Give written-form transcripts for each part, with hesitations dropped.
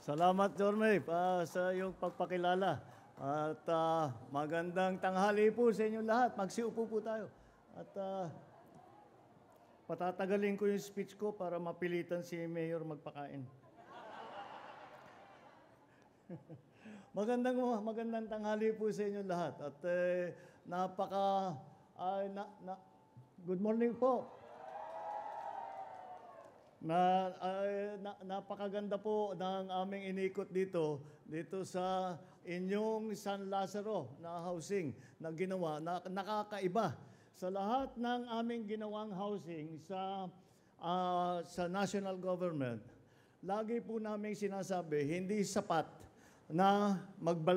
Salamat, Jorme, sa iyong pagpakilala. At magandang tanghali po sa inyong lahat. Magsiupo po tayo. At patatagalin ko yung speech ko para mapilitan si Mayor magpakain. Magandang tanghali po sa inyong lahat. At good morning po. Napakaganda po ng aming inikot dito sa inyong San Lazaro na housing na ginawa, na nakakaiba sa lahat ng aming ginawang housing sa national government. Lagi po namin sinasabi, hindi sapat na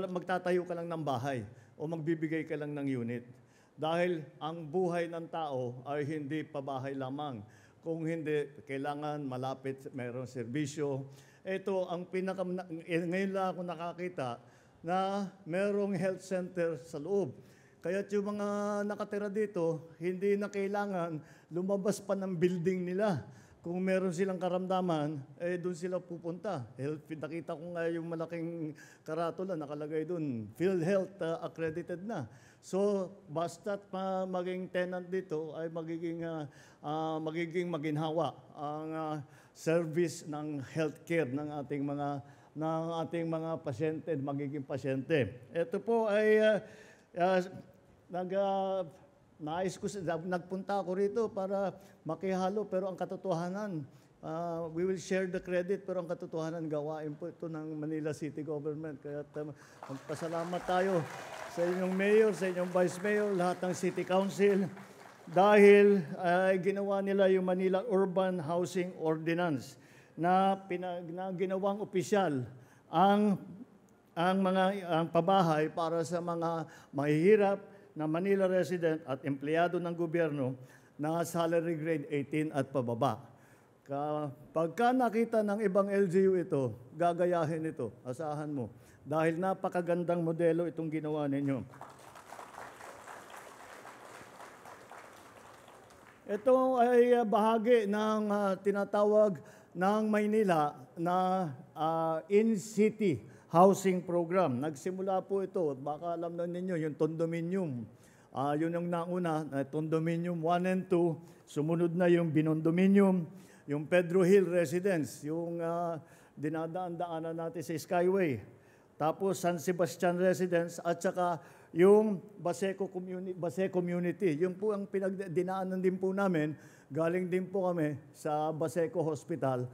magtatayo ka lang ng bahay o magbibigay ka lang ng unit. Dahil ang buhay ng tao ay hindi pabahay lamang. Kung hindi, kailangan malapit, mayroong serbisyo. Ito, ngayon lang ako nakakita na mayroong health center sa loob. Kaya yung mga nakatira dito, hindi na kailangan lumabas pa ng building nila. Kung meron silang karamdaman, doon sila pupunta. Nakita ko nga yung malaking karatula, nakalagay doon, PhilHealth accredited na. So, basta't maging tenant dito ay magiging maginhawa ang service ng healthcare ng ating mga pasyente, magiging pasyente. Ito po ay nagpunta ako rito para makihalo, pero ang katotohanan, we will share the credit, pero ang katotohanan, gawain po ito ng Manila City Government. Kaya magpasalamat tayo sa inyong mayor, sa inyong vice mayor, lahat ng city council, dahil ginawa nila yung Manila Urban Housing Ordinance na ginawang opisyal ang pabahay para sa mga mahihirap na Manila resident at empleyado ng gobyerno na salary grade 18 at pababa. Pagka nakita ng ibang LGU ito, gagayahin ito, asahan mo. Dahil napakagandang modelo itong ginawa ninyo. Ito ay bahagi ng tinatawag ng Maynila na in-city housing program. Nagsimula po ito, baka alam na ninyo, yung condominium. Yun yung nauna, condominium 1 and 2. Sumunod na yung binondominium, yung Pedro Hill Residence, yung dinadaan-daanan natin sa Skyway. Tapos San Sebastian Residence at saka yung Baseco Community. Yung po ang dinaanan din po namin, galing din po kami sa Baseco Hospital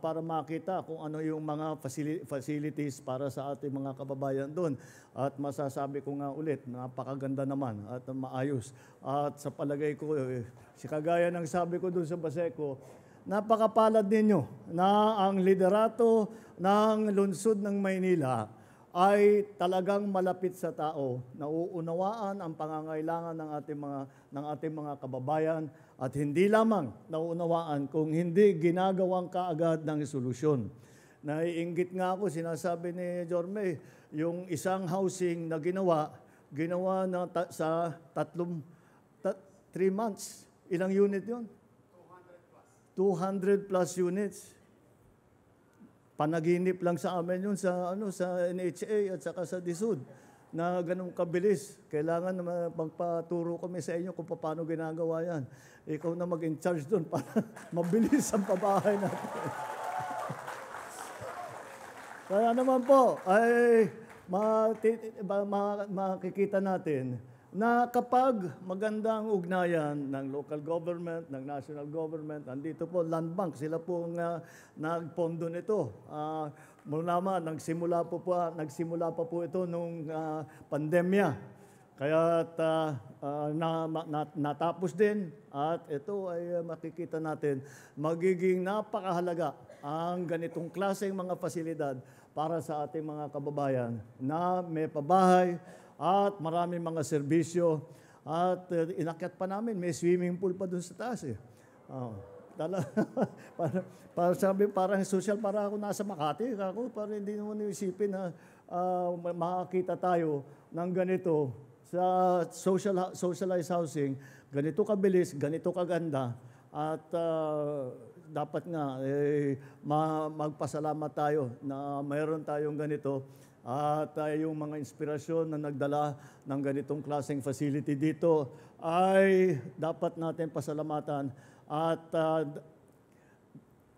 para makita kung ano yung mga facilities para sa ating mga kababayan doon. At masasabi ko nga ulit, napakaganda naman at maayos. At sa palagay ko, kagaya ng sabi ko doon sa Baseco, napakapalad ninyo na ang liderato ng lungsod ng Maynila ay talagang malapit sa tao, nauunawaan ang pangangailangan ng ating mga kababayan at hindi lamang nauunawaan kung hindi ginagawang kaagad ng solusyon. Naiinggit nga ako, sinasabi ni Jorme, yung isang housing na ginawa na sa 3 months. Ilang unit yon? 200 plus units. Panaginip lang sa amin yun sa NHA at saka sa DSUD na ganun kabilis. Kailangan na magpaturo kami sa inyo kung paano ginagawa yan. Ikaw na mag-in-charge doon para mabilis ang pabahay natin. Kaya naman po, ay makikita natin na kapag magandang ugnayan ng local government, ng national government, andito po, Land Bank, sila po nagpondo nito. Mula nagsimula pa po ito nung pandemya. Kaya natapos din at ito ay makikita natin, magiging napakahalaga ang ganitong klaseng mga pasilidad para sa ating mga kababayan na may pabahay, at maraming mga serbisyo. At inakyat pa namin, may swimming pool pa doon sa taas eh. Parang social, para ako nasa Makati. Para hindi naman isipin na makakita tayo ng ganito sa socialized housing. Ganito kabilis, ganito kaganda. At dapat nga magpasalamat tayo na mayroon tayong ganito at yung mga inspirasyon na nagdala ng ganitong klaseng facility dito ay dapat natin pasalamatan at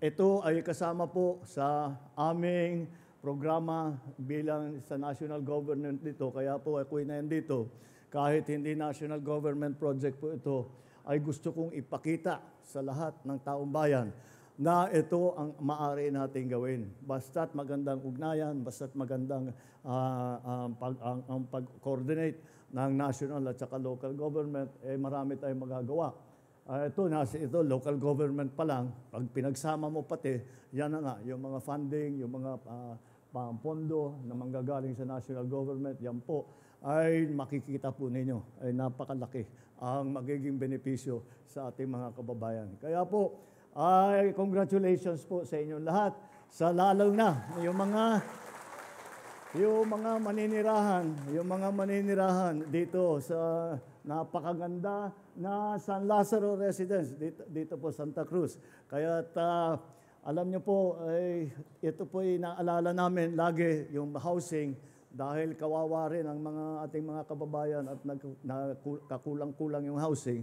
ito ay kasama po sa aming programa bilang sa national government dito. Kaya po ako'y nandito. Kahit hindi national government project po ito, ay gusto kong ipakita sa lahat ng taong bayan na ito ang maaari nating gawin. Basta't magandang ugnayan, basta't magandang ang pag-coordinate ng national at saka local government, marami tayong magagawa. Ito, local government pa lang, pag pinagsama mo pati, yan na nga, yung mga funding, yung mga pondo na manggagaling sa national government, yan po, ay makikita po ninyo, ay napakalaki ang magiging benepisyo sa ating mga kababayan. Kaya po, ay congratulations po sa inyong lahat, sa lalo na yung mga maninirahan dito sa napakaganda na San Lazaro Residence dito po Santa Cruz. Kaya alam niyo po, ito po ay naalala namin lagi yung housing dahil kawawa rin ang ating mga kababayan at kakulang-kulang yung housing.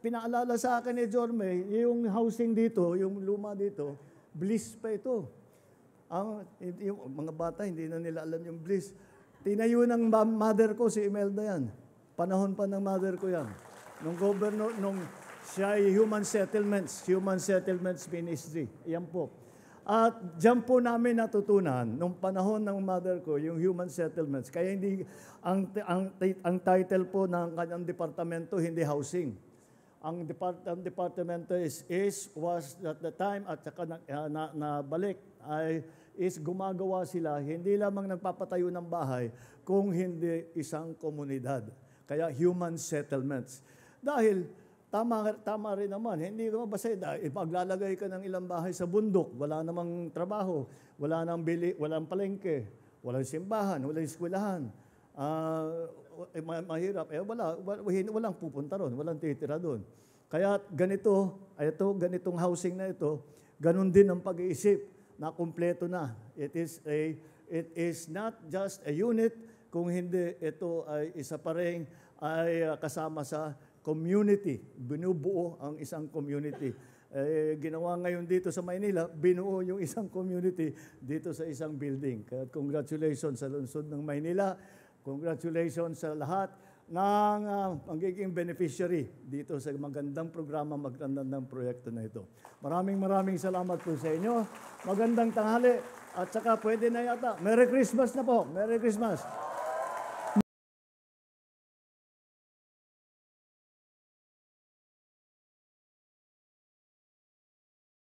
Pinaalala sa akin ni Jorme, yung housing dito, yung luma dito, Bliss pa ito. Yung mga bata, hindi na nila alam yung Bliss. Tinayo ng mother ko, si Imelda yan. Panahon pa ng mother ko yan. Nung siya ay Human Settlements Ministry. Yan po. At diyan po namin natutunan, nung panahon ng mother ko, yung Human Settlements. Kaya hindi, ang title po ng kanyang departamento, hindi housing. Ang departamento was at the time, at saka nabalik, is gumagawa sila, hindi lamang nagpapatayo ng bahay, kung hindi isang komunidad. Kaya Human Settlements. Dahil tama rin naman, hindi ko basta maglalagay ka ng ilang bahay sa bundok, wala namang trabaho, wala nang walang palengke, walang simbahan, walang eskwelahan. Mahirap, walang pupunta ron, walang titira doon. Kaya ganitong housing na ito, ganun din ang pag-iisip na kumpleto na. It is not just a unit, kung hindi ito ay isa pa rin ay kasama sa community. Binubuo ang isang community. Ginawa ngayon dito sa Maynila, binuo yung isang community dito sa isang building. Kaya congratulations sa lungsod ng Maynila. Congratulations sa lahat ng magiging beneficiary dito sa magandang programa, magandang proyekto na ito. Maraming salamat po sa inyo. Magandang tanghali. At saka pwede na yata. Merry Christmas na po. Merry Christmas.